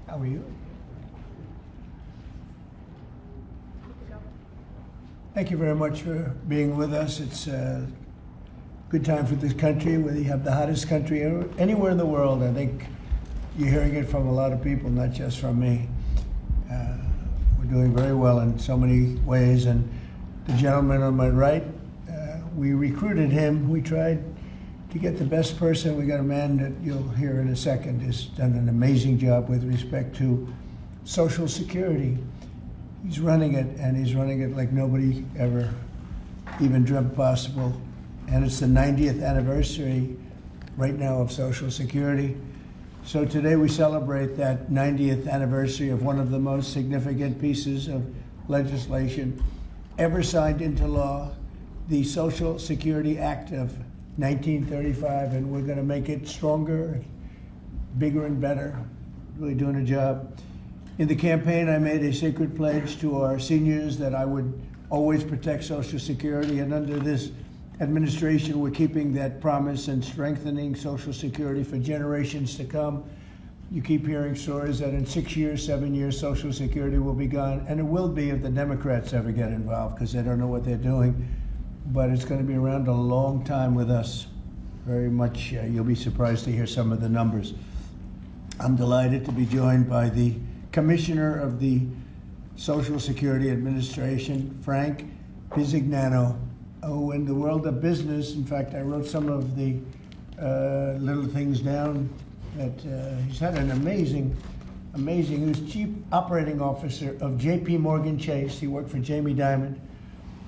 How are you? Thank you very much for being with us. It's a good time for this country, whether you have the hottest country anywhere in the world. I think you're hearing it from a lot of people, not just from me. We're doing very well in so many ways. And the gentleman on my right, we recruited him. We tried to get the best person. We got a man that you'll hear in a second has done an amazing job with respect to Social Security. He's running it, and he's running it like nobody ever even dreamt possible. And it's the 90th anniversary right now of Social Security. So today we celebrate that 90th anniversary of one of the most significant pieces of legislation ever signed into law, the Social Security Act of 1935, and we're going to make it stronger, bigger and better, really doing a job. In the campaign, I made a secret pledge to our seniors that I would always protect Social Security, and under this administration, we're keeping that promise and strengthening Social Security for generations to come. You keep hearing stories that in 6 years, 7 years, Social Security will be gone, and it will be if the Democrats ever get involved, because they don't know what they're doing. But it's going to be around a long time with us. Very much, you'll be surprised to hear some of the numbers. I'm delighted to be joined by the Commissioner of the Social Security Administration, Frank Vizignano. Oh, in the world of business, in fact, I wrote some of the little things down that he's had an amazing, he was Chief Operating Officer of J.P. Morgan Chase. He worked for Jamie Dimon,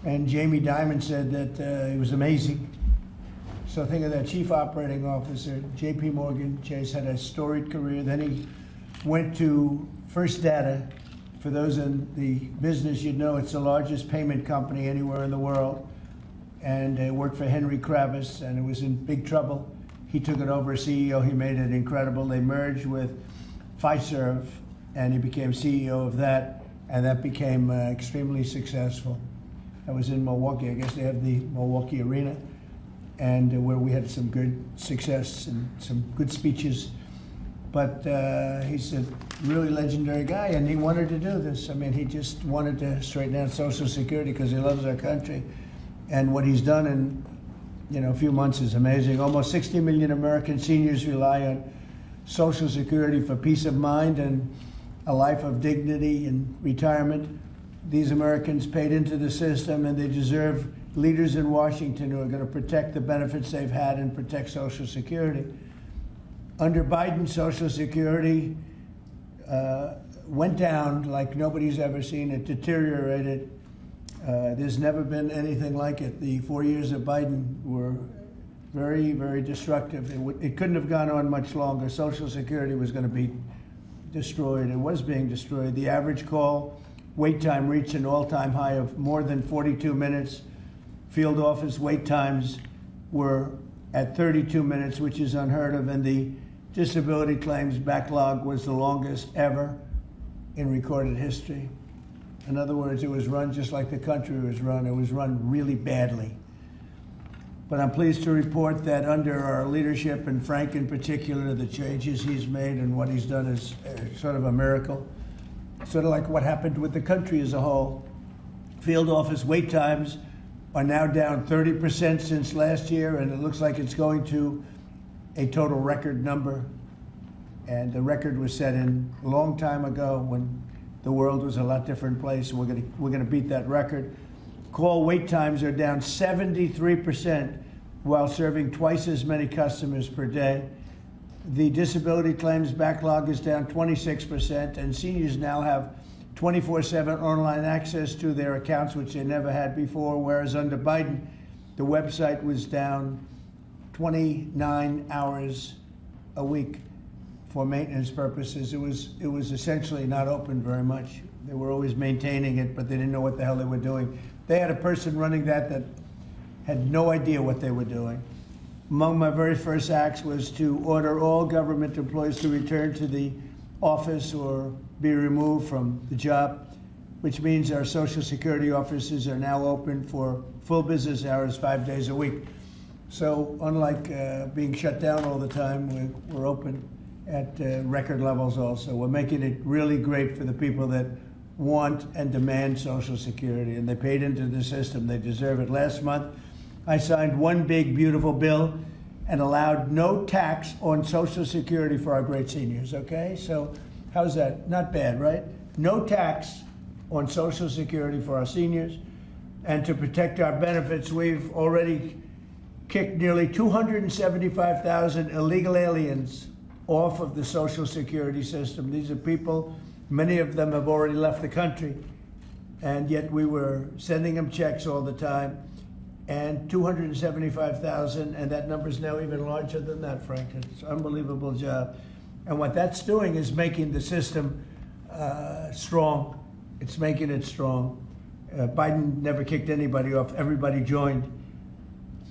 and Jamie Dimon said that he was amazing. So think of that, Chief Operating Officer, J.P. Morgan Chase, had a storied career. Then he went to First Data. For those in the business, you'd know it's the largest payment company anywhere in the world. And worked for Henry Kravis, and it was in big trouble. He took it over as CEO. He made it incredible. They merged with Fiserv, and he became CEO of that, and that became extremely successful. I was in Milwaukee. I guess they have the Milwaukee Arena, and where we had some good success and some good speeches. But he's a really legendary guy, and he wanted to do this. I mean, he just wanted to straighten out Social Security because he loves our country. And what he's done in a few months is amazing. Almost 60 million American seniors rely on Social Security for peace of mind and a life of dignity and retirement. These Americans paid into the system, and they deserve leaders in Washington who are going to protect the benefits they've had and protect Social Security. Under Biden, Social Security went down like nobody's ever seen. It deteriorated. There's never been anything like it. The 4 years of Biden were very, very destructive. It couldn't have gone on much longer. Social Security was going to be destroyed. It was being destroyed. The average call wait time reached an all-time high of more than 42 minutes. Field office wait times were at 32 minutes, which is unheard of, and the disability claims backlog was the longest ever in recorded history. In other words, it was run just like the country was run. It was run really badly. But I'm pleased to report that under our leadership, and Frank in particular, the changes he's made and what he's done is sort of a miracle. Sort of like what happened with the country as a whole. Field office wait times are now down 30% since last year, and it looks like it's going to a total record number. And the record was set in a long time ago when the world was a lot different place. We're gonna beat that record. Call wait times are down 73% while serving twice as many customers per day. The disability claims backlog is down 26%, and seniors now have 24/7 online access to their accounts, which they never had before, whereas under Biden, the website was down 29 hours a week for maintenance purposes. It was essentially not open very much. They were always maintaining it, but they didn't know what the hell they were doing. They had a person running that had no idea what they were doing. Among my very first acts was to order all government employees to return to the office or be removed from the job, which means our Social Security offices are now open for full business hours 5 days a week. So unlike being shut down all the time, we're open. at record levels also. We're making it really great for the people that want and demand Social Security, and they paid into the system. They deserve it. Last month, I signed one big, beautiful bill and allowed no tax on Social Security for our great seniors, okay? So how's that? Not bad, right? No tax on Social Security for our seniors. And to protect our benefits, we've already kicked nearly 275,000 illegal aliens off of the Social Security system. These are people, many of them have already left the country, and yet we were sending them checks all the time. And 275,000, and that number is now even larger than that, Frank. It's an unbelievable job. And what that's doing is making the system strong. It's making it strong. Biden never kicked anybody off. Everybody joined.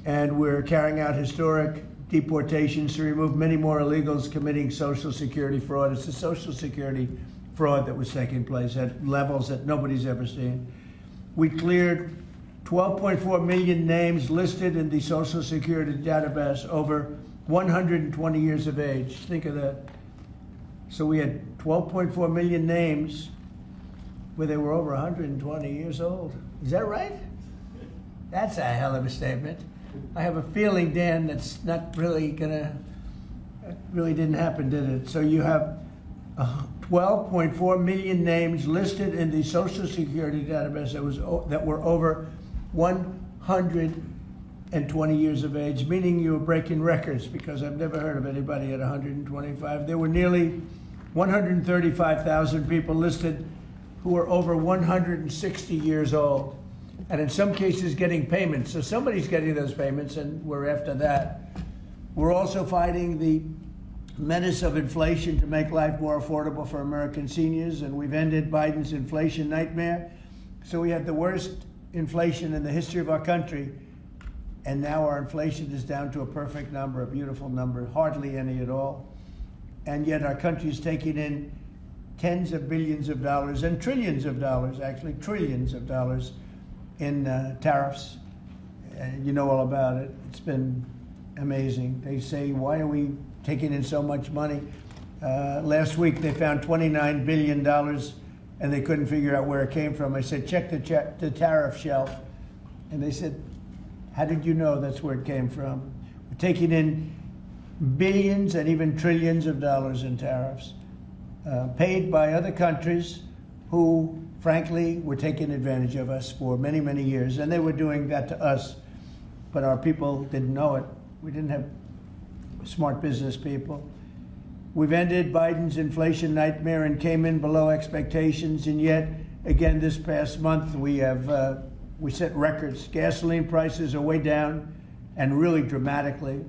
And we're carrying out historic deportations to remove many more illegals committing Social Security fraud. It's the Social Security fraud that was taking place at levels that nobody's ever seen. We cleared 12.4 million names listed in the Social Security database over 120 years of age. Think of that. So we had 12.4 million names where they were over 120 years old. Is that right? That's a hell of a statement. I have a feeling, Dan, that's not really really didn't happen, did it? So you have 12.4 million names listed in the Social Security database that were over 120 years of age, meaning you were breaking records, because I've never heard of anybody at 125. There were nearly 135,000 people listed who were over 160 years old, and in some cases getting payments. So somebody's getting those payments, and we're after that. We're also fighting the menace of inflation to make life more affordable for American seniors, and we've ended Biden's inflation nightmare. So we had the worst inflation in the history of our country, and now our inflation is down to a perfect number, a beautiful number, hardly any at all. And yet our country is taking in tens of billions of dollars and trillions of dollars, actually trillions of dollars in tariffs. You know all about it. It's been amazing. They say, why are we taking in so much money? Last week they found $29 billion and they couldn't figure out where it came from. I said, check the tariff shelf. And they said, how did you know that's where it came from? We're taking in billions and even trillions of dollars in tariffs, paid by other countries who, frankly, were taking advantage of us for many, many years. And they were doing that to us, but our people didn't know it. We didn't have smart business people. We've ended Biden's inflation nightmare and came in below expectations, and yet, again, this past month, we set records. Gasoline prices are way down, and really dramatically,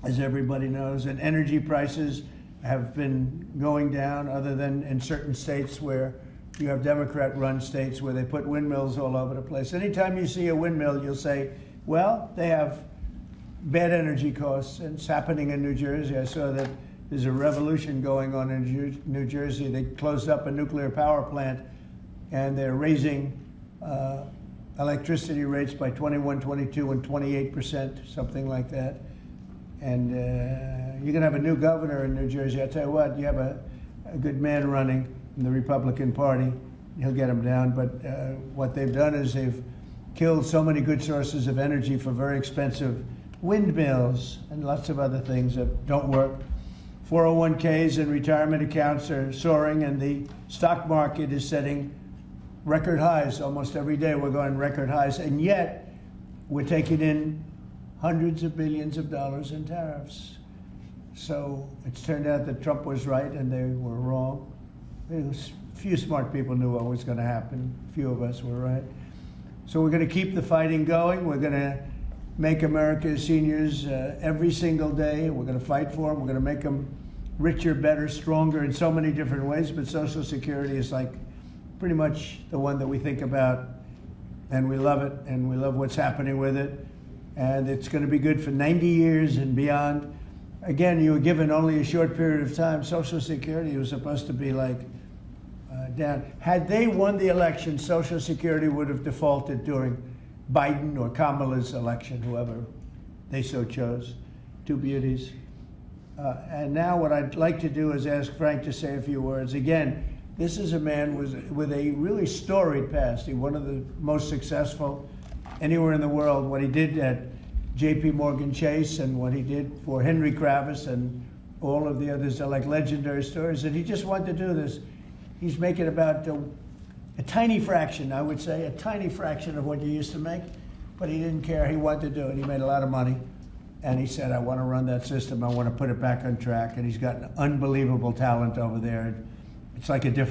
as everybody knows, and energy prices have been going down, other than in certain states where you have Democrat-run states where they put windmills all over the place. Anytime you see a windmill, you'll say, well, they have bad energy costs, and it's happening in New Jersey. I saw that there's a revolution going on in New Jersey. They closed up a nuclear power plant, and they're raising electricity rates by 21, 22, and 28%, something like that. And you're going to have a new governor in New Jersey. I tell you what, you have a good man running in the Republican Party. He'll get them down. But what they've done is they've killed so many good sources of energy for very expensive windmills and lots of other things that don't work. 401ks and retirement accounts are soaring, and the stock market is setting record highs. Almost every day we're going record highs, and yet we're taking in hundreds of billions of dollars in tariffs. So it's turned out that Trump was right and they were wrong. A few smart people knew what was going to happen. A few of us were right. So we're going to keep the fighting going. We're going to make America's seniors every single day. We're going to fight for them. We're going to make them richer, better, stronger in so many different ways. But Social Security is like pretty much the one that we think about, and we love it, and we love what's happening with it. And it's going to be good for 90 years and beyond. Again, you were given only a short period of time. Social Security was supposed to be like down. Had they won the election, Social Security would have defaulted during Biden or Kamala's election, whoever they so chose. Two beauties. And now what I'd like to do is ask Frank to say a few words. Again, this is a man with a really storied past. He's one of the most successful anywhere in the world. What he did at J.P. Morgan Chase and what he did for Henry Kravis and all of the others are like legendary stories. And he just wanted to do this. He's making about a tiny fraction, I would say, a tiny fraction of what you used to make. But he didn't care. He wanted to do it. He made a lot of money. And he said, I want to run that system. I want to put it back on track. And he's got an unbelievable talent over there. It's like a different